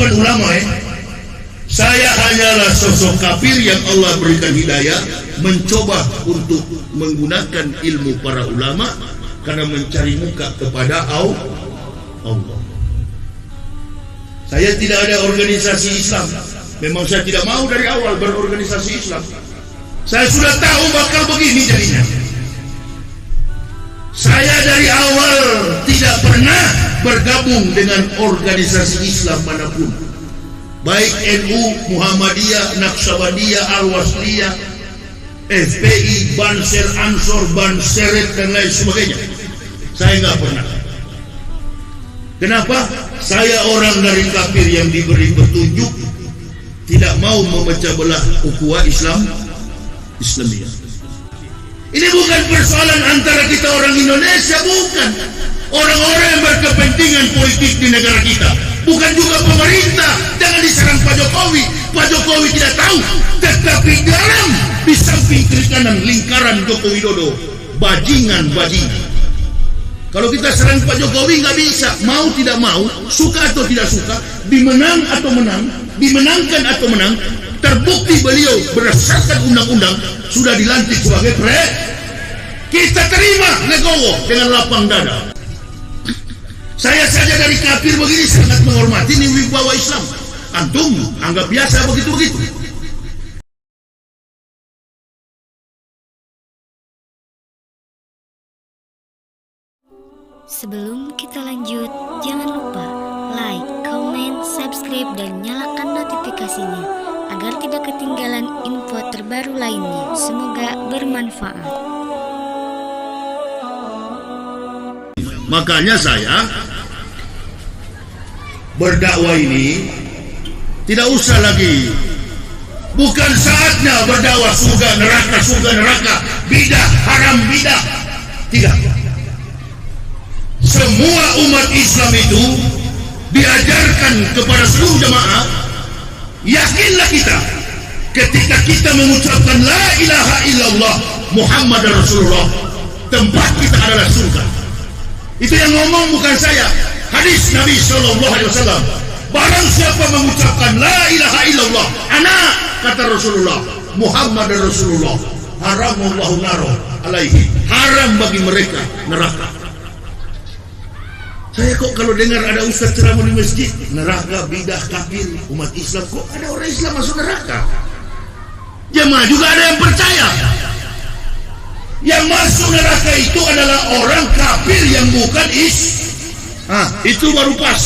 bukan ulama Saya hanyalah sosok kafir yang Allah berikan hidayah, mencoba untuk menggunakan ilmu para ulama karena mencari muka kepada Allah. Saya tidak ada organisasi Islam. Memang saya tidak mau dari awal berorganisasi Islam. Saya sudah tahu bakal begini jadinya. Saya dari awal tidak pernah bergabung dengan organisasi Islam manapun, baik NU, Muhammadiyah, Naqsabandiyah, Al-Wasliyah, FPI, Banser, Ansor, Banseret dan lain sebagainya. Saya nggak pernah. Kenapa? Saya orang dari kafir yang diberi petunjuk, tidak mau memecah belah ukhuwah Islamiyah. Ini bukan persoalan antara kita orang Indonesia, bukan. Orang-orang yang berkepentingan politik di negara kita, bukan juga pemerintah. Jangan diserang Pak Jokowi. Pak Jokowi tidak tahu, tetapi dalam di samping kiri kanan lingkaran Joko Widodo, bajingan. Kalau kita serang Pak Jokowi nggak bisa, mau tidak mau, suka atau tidak suka, dimenang atau menang, dimenangkan atau menang, terbukti beliau berdasarkan undang-undang sudah dilantik sebagai kita terima legowo dengan lapang dada. Saya saja dari kafir begini sangat menghormati ini wibawa Islam. Antum anggap biasa begitu-begitu. Sebelum kita lanjut, jangan lupa like, comment, subscribe, dan nyalakan notifikasinya agar tidak ketinggalan info terbaru lainnya. Semoga bermanfaat. Makanya saya berdakwah ini tidak usah lagi, bukan saatnya berdakwah surga neraka, bidah haram bidah. Tidak. Semua umat Islam itu diajarkan kepada seluruh jamaah, yakinlah kita ketika kita mengucapkan la ilaha illallah Muhammad Rasulullah, tempat kita adalah surga. Itu yang ngomong bukan saya. Hadis Nabi SAW, barang siapa mengucapkan la ilaha illallah, anak kata Rasulullah, Muhammad Rasulullah, haramullahu naro alaihi, haram bagi mereka neraka. Saya kok kalau dengar ada ustaz ceramah di masjid, neraka, bidah, kafir, umat Islam, kok ada orang Islam masuk neraka? Jemaah juga ada yang percaya. Yang masuk neraka itu adalah orang kafir yang bukan itu baru pas.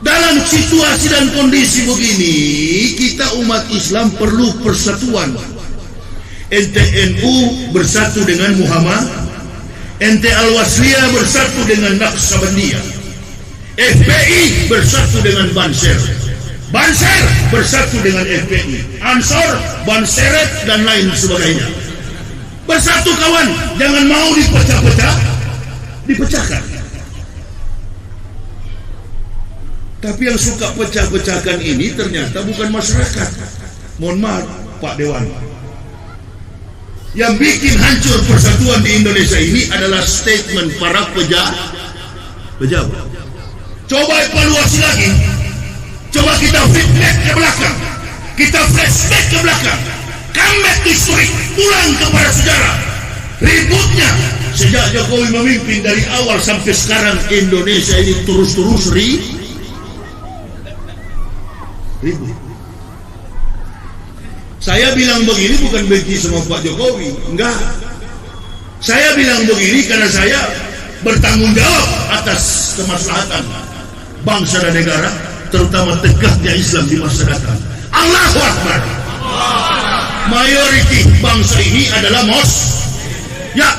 Dalam situasi dan kondisi begini, kita umat Islam perlu persatuan. NU bersatu dengan Muhammad, ente Al-Wasliyah bersatu dengan Naqsabandiyah, FPI bersatu dengan Banser bersatu dengan FPI, Ansor, Banseret dan lain sebagainya. Bersatu kawan, jangan mau dipecahkan. Tapi yang suka pecah-pecahkan ini ternyata bukan masyarakat. Mohon maaf Pak Dewan, yang bikin hancur persatuan di Indonesia ini adalah statement para pejabat. Coba evaluasi lagi. Coba kita feedback ke belakang, kita flashback ke belakang, comeback history, pulang kepada sejarah. Ributnya sejak Jokowi memimpin dari awal sampai sekarang, Indonesia ini terus ribut. Saya bilang begini bukan benci sama Pak Jokowi, enggak. Saya bilang begini karena saya bertanggung jawab atas kemaslahatan bangsa dan negara, terutama tegaknya Islam di masa datang. Allahu Akbar. Mayoriti bangsa ini adalah ya,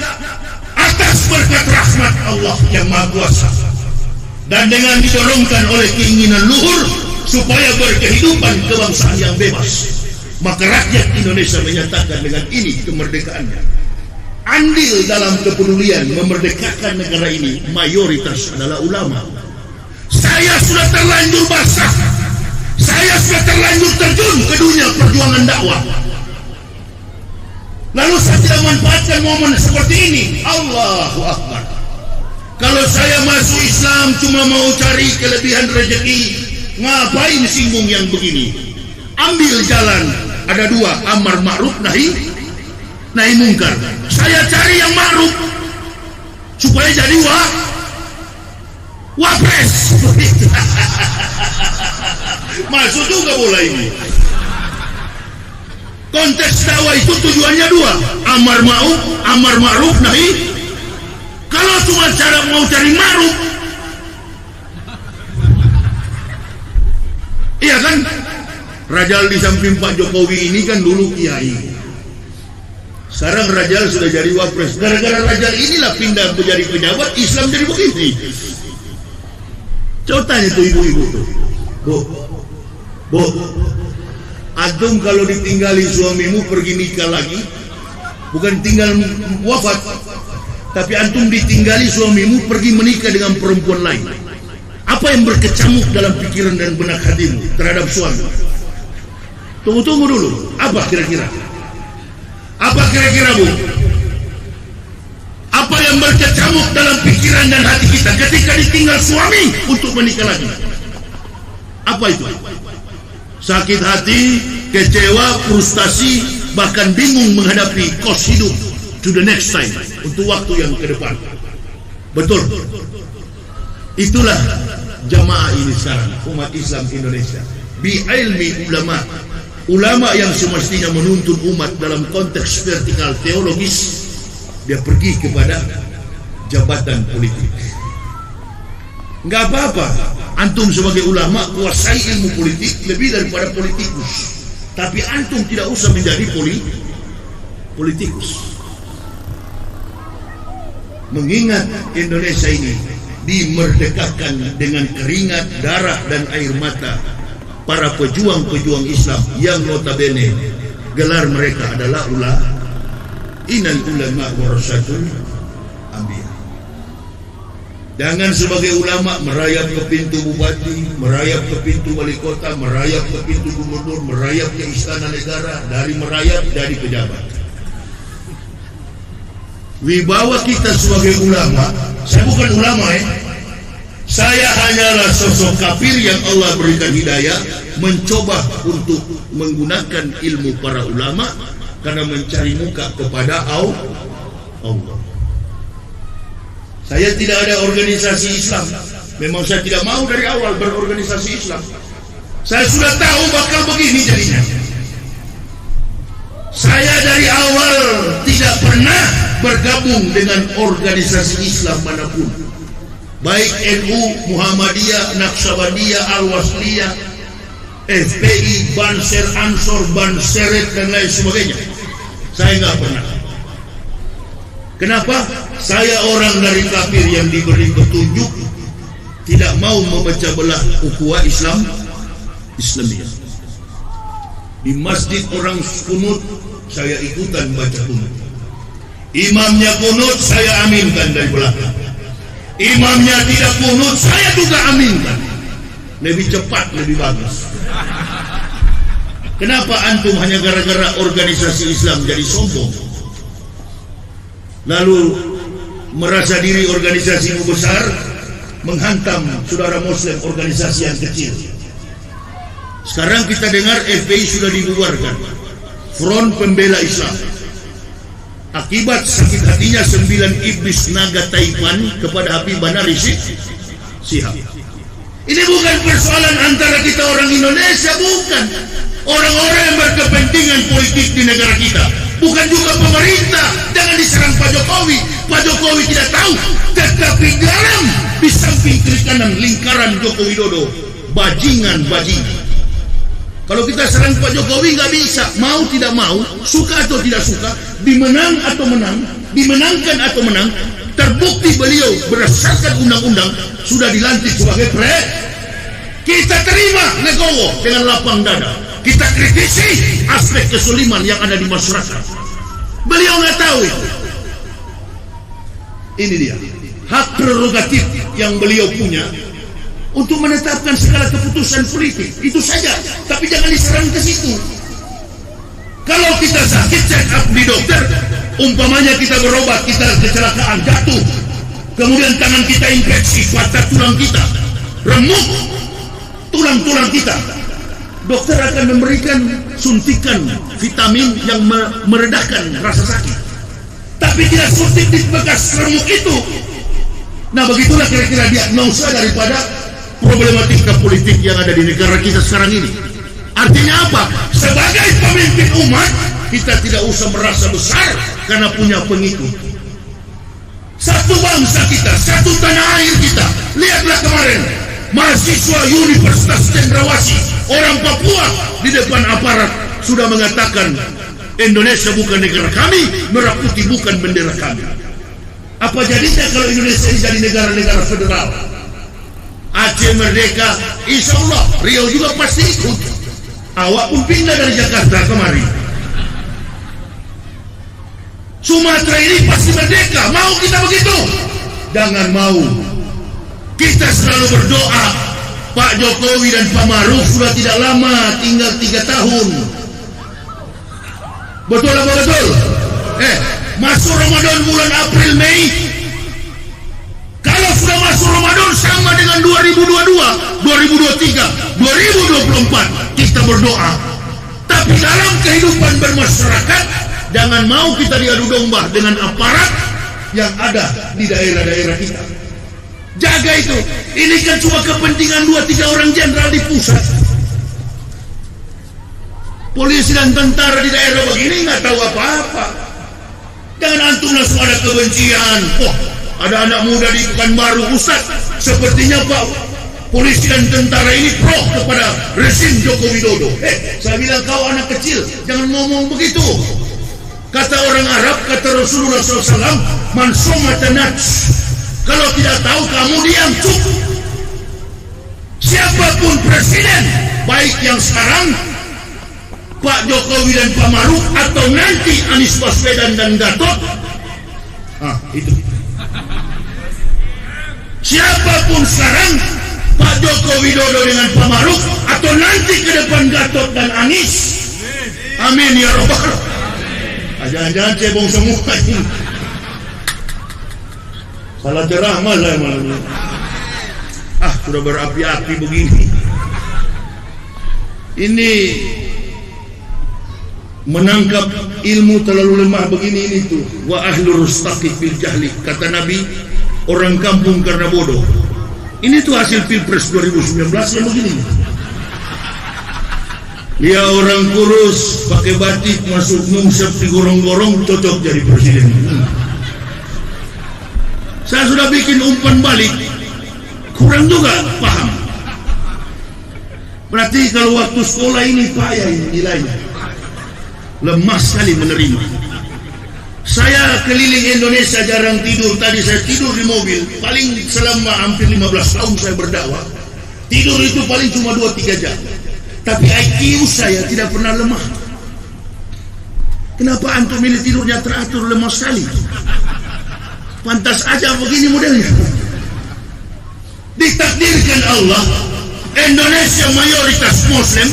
atas berkat rahmat Allah yang Maha Kuasa dan dengan didorongkan oleh keinginan luhur supaya berkehidupan kebangsaan yang bebas, maka rakyat Indonesia menyatakan dengan ini kemerdekaannya. Andil dalam kepedulian memerdekakan negara ini mayoritas adalah ulama. Saya sudah terlanjur basah, saya sudah terlanjur terjun ke dunia perjuangan dakwah. Lalu saya tidak manfaatkan momen seperti ini. Allahu Akbar. Kalau saya masuk Islam cuma mau cari kelebihan rezeki, ngapain singgung yang begini? Ambil jalan, ada dua, amar ma'ruf nahi mungkar. Saya cari yang ma'ruf supaya jadi wapres. Masuk juga bola ini. Konteks dakwah itu tujuannya dua, amar ma'ruf nahi. Kalau cuma mau cari ma'ruf, iya kan? Rajal di samping Pak Jokowi ini kan dulu kiai. Sekarang Rajal sudah jadi wapres. Gara-gara Rajal inilah pindah menjadi pejabat, Islam jadi begini. Coba tanya tuh ibu-ibu tuh. Bu, antum kalau ditinggali suamimu pergi nikah lagi, bukan tinggal wafat, tapi antum ditinggali suamimu pergi menikah dengan perempuan lain. Apa yang berkecamuk dalam pikiran dan benak hatimu terhadap suami? Tunggu dulu. Apa kira-kira? Bu? Apa yang berkecamuk dalam pikiran dan hati kita ketika ditinggal suami untuk menikah lagi? Apa itu? Sakit hati, kecewa, frustasi, bahkan bingung menghadapi kos hidup to the next time, untuk waktu yang ke depan. Betul. Itulah jamaah ini sekarang, umat Islam Indonesia. Bi ilmi ulama yang semestinya menuntun umat dalam konteks vertikal teologis, dia pergi kepada jabatan politik. Enggak apa-apa, antum sebagai ulama kuasai ilmu politik lebih daripada politikus, tapi antum tidak usah menjadi politikus. Mengingat Indonesia ini dimerdekakan dengan keringat, darah, dan air mata para pejuang-pejuang Islam yang notabene gelar mereka adalah innal ulama warasatul anbiya. Jangan sebagai ulama merayap ke pintu bupati, merayap ke pintu wali kota, merayap ke pintu gubernur, merayap ke istana negara, dari merayap jadi pejabat. Wibawa kita sebagai ulama, saya bukan ulama saya hanyalah sosok kafir yang Allah berikan hidayah, mencoba untuk menggunakan ilmu para ulama karena mencari muka kepada Allah. Saya tidak ada organisasi Islam. Memang saya tidak mau dari awal berorganisasi Islam. Saya sudah tahu bakal begini jadinya. Saya dari awal tidak pernah bergabung dengan organisasi Islam manapun, baik NU, Muhammadiyah, Naqsabandiyah, Al-Wasliyah, FPI, Banser, Ansor, Banseret, dan lain sebagainya. Saya nggak pernah. Kenapa? Saya orang dari kafir yang diberi petunjuk, tidak mau memecah belah ukhuwah Islamiyah. Di masjid orang kunut, saya ikutan baca kunut. Imamnya kunut, saya aminkan dari belakang. Imamnya tidak kunut, saya juga aminkan. Lebih cepat, lebih bagus. Kenapa antum hanya gara-gara organisasi Islam jadi sombong, lalu merasa diri organisasimu besar, menghantam saudara Muslim organisasi yang kecil? Sekarang kita dengar FPI sudah dibubarkan, Front Pembela Islam, akibat sakit hatinya 9 iblis naga Taipan kepada Habib Bahar Rizik Shihab. Ini bukan persoalan antara kita orang Indonesia, bukan. Orang-orang yang berkepentingan politik di negara kita, bukan juga pemerintah. Jangan diserang Pak Jokowi. Pak Jokowi tidak tahu, tetapi dalam di samping kiri kanan lingkaran Joko Widodo, bajingan-bajingan. Kalau kita serang Pak Jokowi nggak bisa, mau tidak mau, suka atau tidak suka, dimenang atau menang, dimenangkan atau menang, terbukti beliau berdasarkan undang-undang sudah dilantik sebagai kita terima legowo dengan lapang dada. Kita kritisi aspek kesuliman yang ada di masyarakat. Beliau nggak tahu itu. Ini dia hak prerogatif yang beliau punya untuk menetapkan segala keputusan politik. Itu saja, tapi jangan diserang ke situ. Kalau kita sakit, check up di dokter. Umpamanya kita berobat, kita kecelakaan, jatuh, kemudian tangan kita infeksi, patah tulang kita, remuk tulang-tulang kita, dokter akan memberikan suntikan vitamin yang meredakan rasa sakit, tapi tidak suntik di bekas remuk itu. Nah, begitulah kira-kira diagnosa daripada problematika politik yang ada di negara kita sekarang ini. Artinya apa? Sebagai pemimpin umat, kita tidak usah merasa besar karena punya pengikut. Satu bangsa kita, satu tanah air kita. Lihatlah kemarin, mahasiswa Universitas Cendrawasih, orang Papua di depan aparat sudah mengatakan Indonesia bukan negara kami, merah putih bukan bendera kami. Apa jadinya kalau Indonesia ini jadi negara-negara federal? Aceh merdeka, insya Allah Riau juga pasti ikut. Awak pun pindah dari Jakarta kemari. Sumatera ini pasti merdeka. Mau kita begitu? Jangan mau. Kita selalu berdoa. Pak Jokowi dan Pak Maruf sudah tidak lama, tinggal 3 tahun. Betul apa betul? Masuk Ramadan bulan April Mei. Kalau sudah masuk Ramadan sama dengan 2022, 2023, 2024 kita berdoa. Tapi dalam kehidupan bermasyarakat, jangan mau kita diadu domba dengan aparat yang ada di daerah-daerah kita. Jaga itu. Ini kan cuma kepentingan 2-3 orang jenderal di pusat. Polisi dan tentara di daerah begini nggak tahu apa-apa. Jangan antum langsung ada kebencian. Ada anak muda di Pekanbaru, Ustaz, sepertinya Pak polisi dan tentara ini pro kepada rezim Joko Widodo. Saya bilang kau anak kecil, jangan ngomong begitu. Kata orang Arab, kata Rasulullah SAW, man somata nats. Kalau tidak tahu kamu diam, cukup. Siapapun presiden, baik yang sekarang Pak Jokowi dan Pak Maruf atau nanti Anies Baswedan dan Gatot, itu. Siapapun sekarang Pak Joko Widodo dengan Pak Maruf atau nanti ke depan Gatot dan Anies, amin ya robbal. Jangan-jangan cebong semua ini. Salah ceramah lah malam ini. Sudah berapi-api begini. Ini menangkap ilmu terlalu lemah begini ini tuh. Wa ahlur rustaqi fil jahli, kata Nabi, orang kampung karena bodoh. Ini tuh hasil Pilpres 2019 yang begini. Dia orang kurus, pakai batik, masuk ngungsep di gorong-gorong, cocok jadi presiden. Saya sudah bikin umpan balik, kurang juga paham. Berarti kalau waktu sekolah ini payah ini nilainya. Lemah sekali menerima. Saya keliling Indonesia jarang tidur. Tadi saya tidur di mobil. Paling selama hampir 15 tahun saya berdakwah, tidur itu paling cuma 2-3 jam. Tapi IQ saya tidak pernah lemah. Kenapa antum milih tidurnya teratur, lemah sekali? Pantas aja begini modelnya. Ditakdirkan Allah Indonesia mayoritas Muslim,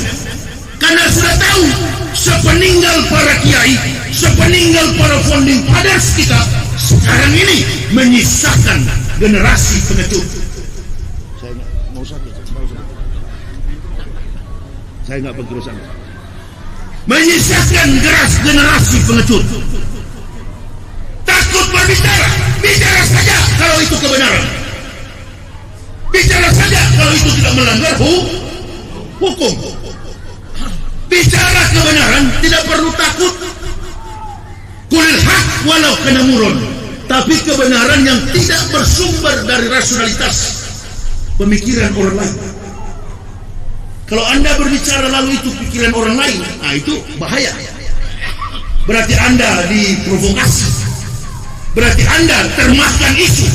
karena sudah tahu sepeninggal para kiai, sepeninggal para founding fathers kita, sekarang ini menyisakan generasi pengecut. Saya nggak berurusan. Menyisakan generasi pengecut. Takut berbicara, bicara saja kalau itu kebenaran. Bicara saja kalau itu tidak melanggar hukum. Bicara kebenaran, tidak perlu takut. Kulil haq walau kana murun. Tapi kebenaran yang tidak bersumber dari rasionalitas pemikiran orang lain. Kalau Anda berbicara lalu itu pikiran orang lain, itu bahaya. Berarti Anda diprovokasi. Berarti Anda termakan isu.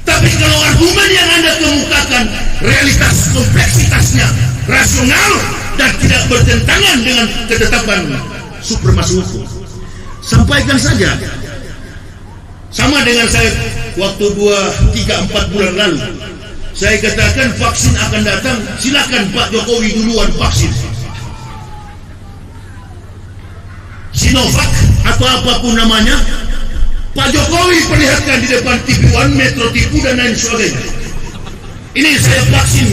Tapi kalau argumen yang Anda kemukakan realitas kompleksitasnya rasional dan tidak bertentangan dengan ketetapan supremasi hukum, sampaikan saja. Sama dengan saya waktu 2-3-4 bulan lalu, saya katakan vaksin akan datang, silakan Pak Jokowi duluan vaksin. Sinovac atau apapun namanya, Pak Jokowi perlihatkan di depan TV One, Metro TV dan lain sebagainya. Ini saya vaksin.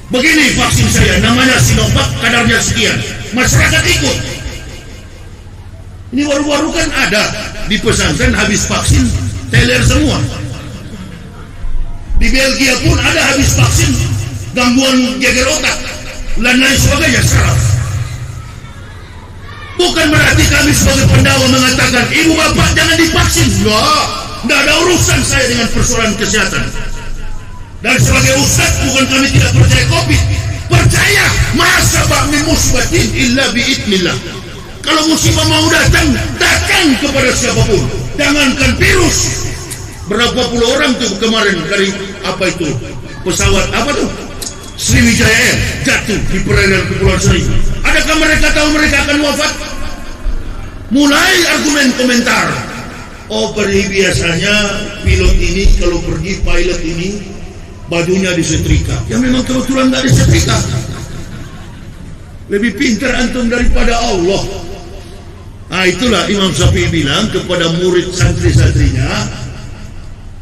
Begini vaksin saya, namanya Sinovac, kadarnya sekian. Masyarakat ikut. Ini baru-baru kan ada di pesantren habis vaksin teler semua. Di Belgia pun ada habis vaksin gangguan geger otak dan lain sebagainya, saraf. Bukan berarti kami sebagai pendakwah mengatakan ibu bapak jangan divaksin. Tidak ada urusan saya dengan persoalan kesehatan. Dan sebagai ustaz bukan kami tidak percaya COVID. Percaya masa min musibatin illa biidnillah. Kalau musibah mau datang, datang kepada siapapun. Jangankan virus. Berapa puluh orang tuh kemarin dari apa itu pesawat apa tuh Sriwijaya Air jatuh di perairan Kepulauan Seribu. Adakah mereka tahu mereka akan wafat? Mulai argumen komentar. Oh, biasanya pilot ini kalau pergi pilot ini bajunya disetrika. Ya memang kebetulan nggak disetrika. Lebih pintar antum daripada Allah. Nah itulah Imam Syafi'i bilang kepada murid santri-santrinya,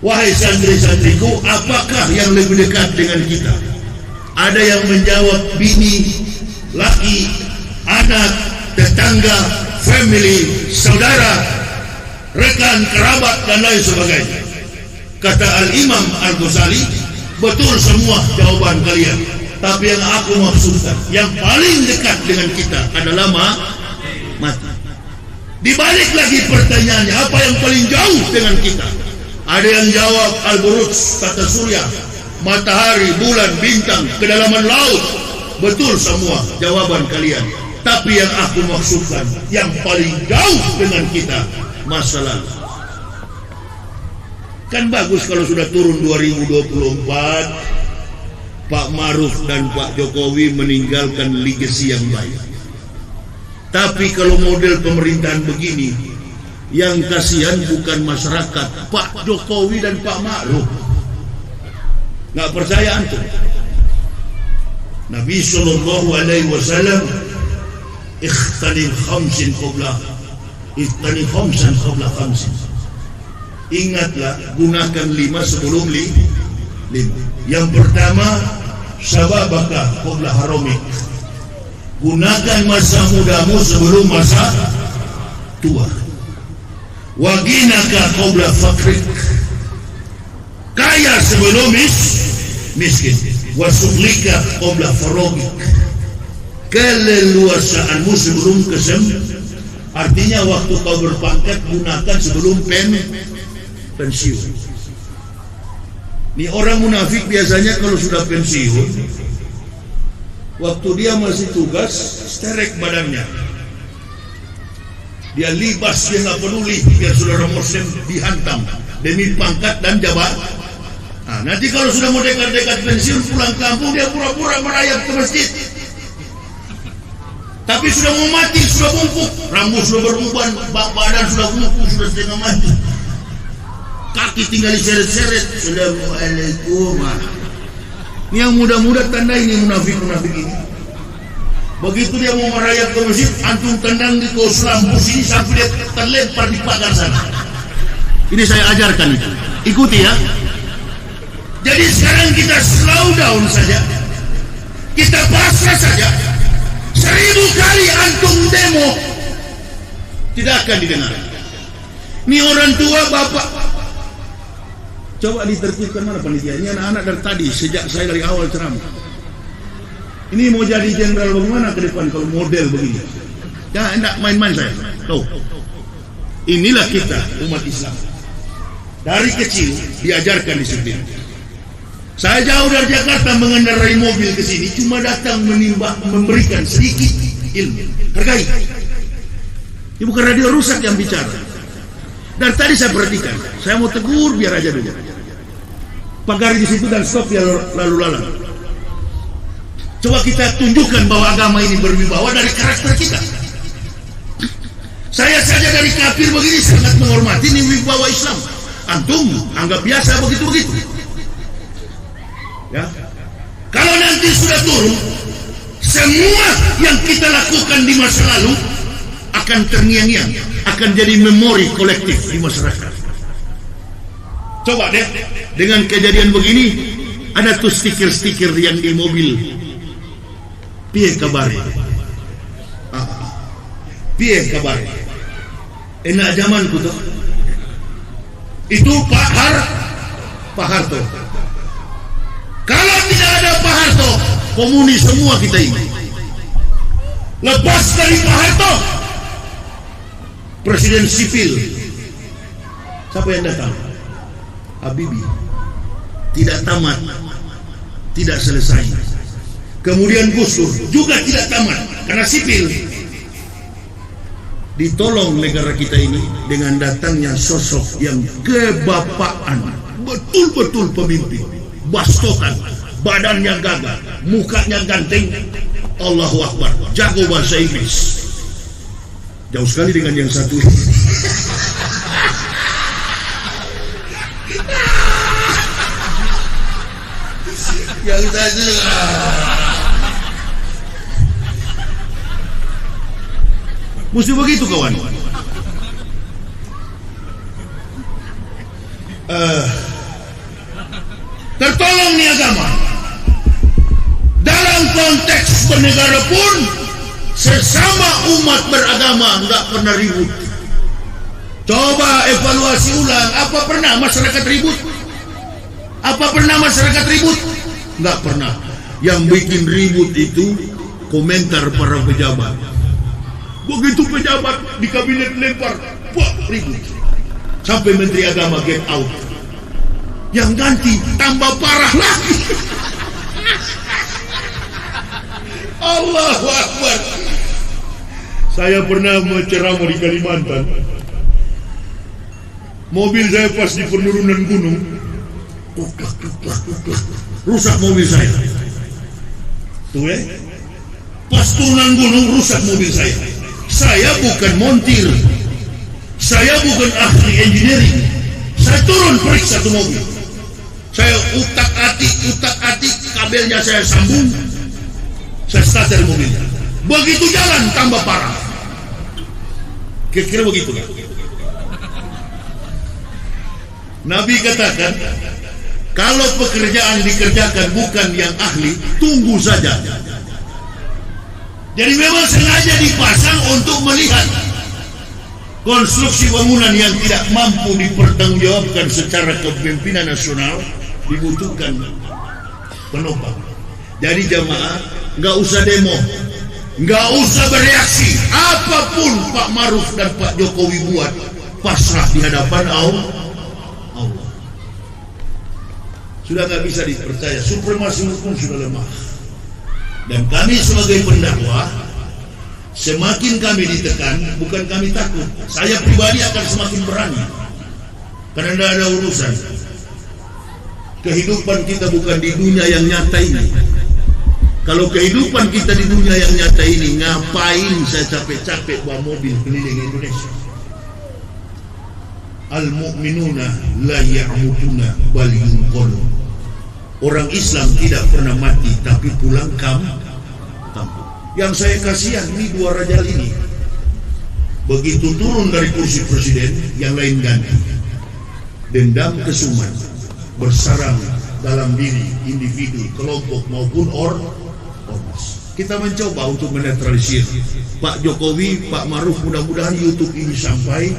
wahai santri-santriku, apakah yang lebih dekat dengan kita? Ada yang menjawab bini, laki, anak, tetangga, family, saudara, rekan, kerabat, dan lain sebagainya. Kata Al-Imam Al-Ghazali, betul semua jawaban kalian. Tapi yang aku maksudkan, yang paling dekat dengan kita adalah mati. Dibalik lagi pertanyaannya, apa yang paling jauh dengan kita? Ada yang jawab Al-Buruj, tata surya, matahari, bulan, bintang, kedalaman laut. Betul semua jawaban kalian. Tapi yang aku maksudkan, yang paling jauh dengan kita, masa lalu. Kan bagus kalau sudah turun 2024, Pak Maruf dan Pak Jokowi meninggalkan legacy yang baik. Tapi kalau model pemerintahan begini, yang kasihan bukan masyarakat, Pak Jokowi dan Pak Maruf. Nggak percaya antum? Nabi Sallallahu Alaihi Wasallam, ikhtanim khamsin qabla khamsin. Ingatlah, gunakan 5 sebelum 5. Yang pertama, sababaka qabla haramik. Gunakan masa mudamu sebelum masa tua. Waginaka qabla fakrik. Kaya sebelum miskin. Wasuklika qabla farogik. Keleluasaanmu sebelum artinya waktu kau berpangkat gunakan sebelum pensiun. Ini orang munafik biasanya kalau sudah pensiun, waktu dia masih tugas, sterek badannya. Dia libas, dia nggak peduli biar saudara muslim dihantam demi pangkat dan jabatan. Nah, nanti kalau sudah mau dekat-dekat pensiun pulang kampung, dia pura-pura merayap ke masjid. Tapi sudah mau mati, sudah bungkuk, rambut sudah beruban, badan sudah bungkuk, sudah setengah mati. Kaki tinggal diseret-seret. Assalamualaikum. Ini yang muda-muda tanda ini munafik-munafik ini. Begitu dia mau merayap ke masjid, antum tendang di kos lampu sini sampai dia terlempar di pagar sana. Ini saya ajarkan itu. Ikuti ya. Jadi sekarang kita slow down saja. Kita pasrah saja. 1000 kali antum demo tidak akan didengar. Ini orang tua bapak. Coba ditertibkan mana panitia. Ini anak-anak dari tadi sejak saya dari awal ceramah. Ini mau jadi jenderal bagaimana ke depan kalau model begini? Ya enggak main-main saya. Tuh. Inilah kita umat Islam. Dari kecil diajarkan disiplin. Saya jauh dari Jakarta mengendarai mobil ke sini cuma datang memberikan sedikit ilmu. Hargai. Ini bukan radio rusak yang bicara. Dan tadi saya perhatikan, saya mau tegur biar aja dulu. Pagar di situ dan stop ya lalu lalang. Coba kita tunjukkan bahwa agama ini berwibawa dari karakter kita. Saya saja dari kafir begini sangat menghormati ini wibawa Islam. Antum anggap biasa begitu-begitu. Ya. Kalau nanti sudah turun, semua yang kita lakukan di masa lalu akan terngiang-ngiang, akan jadi memori kolektif di masyarakat. Coba deh, dengan kejadian begini, ada tuh stiker-stiker yang di mobil. Piye kabar? Piye kabar? Enak zamanku tuh. Itu Pak Harto. Kalau tidak ada Pak Harto, komunis semua kita ini. Lepas dari Pak Harto, presiden sipil, siapa yang datang? Habibie. Tidak tamat, tidak selesai. Kemudian Gus Dur juga tidak tamat karena sipil. Ditolong negara kita ini dengan datangnya sosok yang kebapaan, betul-betul pemimpin, bastokan, badannya gagah, mukanya ganteng, Allahu Akbar, jago bahasa Inggris. Jauh sekali dengan yang satu. Yang tadi mesti begitu kawan. Tertolong nih agama. Dalam konteks bernegara pun sesama umat beragama nggak pernah ribut. Coba evaluasi ulang, apa pernah masyarakat ribut? Apa pernah masyarakat ribut? Nggak pernah. Yang bikin ribut itu komentar para pejabat. Begitu pejabat di kabinet lempar, wah ribut. Sampai Menteri Agama get out. Yang ganti tambah parah lagi. Allahu Akbar. Saya pernah menceramah di Kalimantan. Mobil saya pas di penurunan gunung, rusak mobil saya. Tuh pas turunan gunung rusak mobil saya. Saya bukan montir, saya bukan ahli engineering. Saya turun periksa tuh mobil. Saya utak-atik kabelnya saya sambung. Saya starter mobilnya. Begitu jalan tambah parah. Kira-kira begitu kan? Nabi katakan, kalau pekerjaan dikerjakan bukan yang ahli, tunggu saja. Jadi memang sengaja dipasang untuk melihat konstruksi bangunan yang tidak mampu dipertanggungjawabkan secara kepemimpinan nasional, dibutuhkan penopang. Jadi jamaah nggak usah demo, nggak usah bereaksi. Apapun Pak Maruf dan Pak Jokowi buat, pasrah di hadapan Allah. Sudah nggak bisa dipercaya, supremasi hukum sudah lemah. Dan kami sebagai pendakwah, semakin kami ditekan, bukan kami takut. Saya pribadi akan semakin berani, karena tidak ada urusan. Kehidupan kita bukan di dunia yang nyata ini. Kalau kehidupan kita di dunia yang nyata ini, ngapain saya capek-capek bawa mobil keliling Indonesia? Al-mu'minuna la ya'mutuna bal yunqalun. Orang Islam tidak pernah mati tapi pulang kampung. Yang saya kasihan ini dua rajal ini. Begitu turun dari kursi presiden, yang lain ganti. Dendam kesumat bersarang dalam diri individu, kelompok maupun ormas. Kita mencoba untuk menetralisir Pak Jokowi, Pak Maruf. Mudah-mudahan YouTube ini sampai.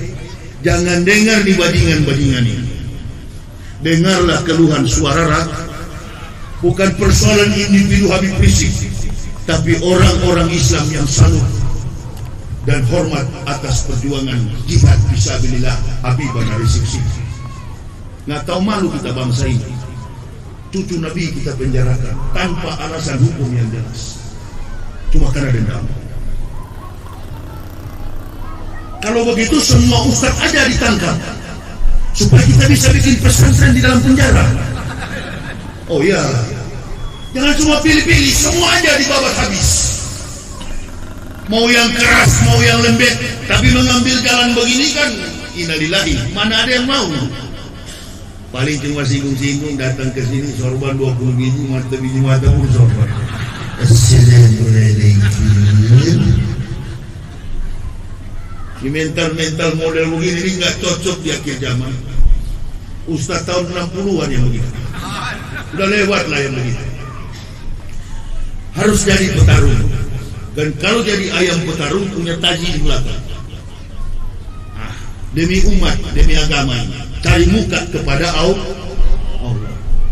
Jangan dengar di badingan-badingan ini. Dengarlah keluhan suara rakyat. Bukan persoalan individu Habib Rizik, tapi orang-orang Islam yang salut dan hormat atas perjuangan jihad fisabilillah Habibana Rizik Syihab. Nggak tahu malu kita bangsa ini. Cucu Nabi kita penjarakan tanpa alasan hukum yang jelas, cuma karena dendam. Kalau begitu semua ustaz aja ditangkap supaya kita bisa bikin pesantren di dalam penjara. Oh ya, jangan cuma pilih-pilih, semua aja dibabat habis. Mau yang keras, mau yang lembek, tapi mengambil jalan begini kan, innalillahi, mana ada yang mau? Paling cuma singgung-singgung datang ke sini, sorban 20 biji mata pun sorban. Assalamualaikum. Di mental model begini ini nggak cocok di akhir zaman. Ustaz tahun 60-an yang begitu. Udah lewat lah yang begitu. Harus jadi petarung. Dan kalau jadi ayam petarung punya taji di belakang. Demi umat, demi agama ini, cari muka kepada Allah.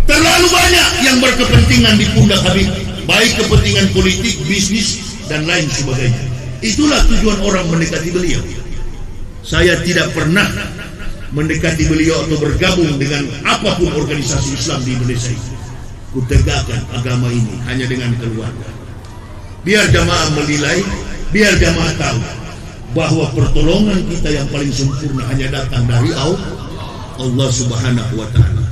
Terlalu banyak yang berkepentingan di pundak Habib, baik kepentingan politik, bisnis, dan lain sebagainya. Itulah tujuan orang mendekati beliau. Saya tidak pernah mendekati beliau atau bergabung dengan apapun organisasi Islam di Indonesia ini. Kutegakkan agama ini hanya dengan keluarga. Biar jamaah menilai, biar jamaah tahu bahwa pertolongan kita yang paling sempurna hanya datang dari Allah Subhanahu wa ta'ala.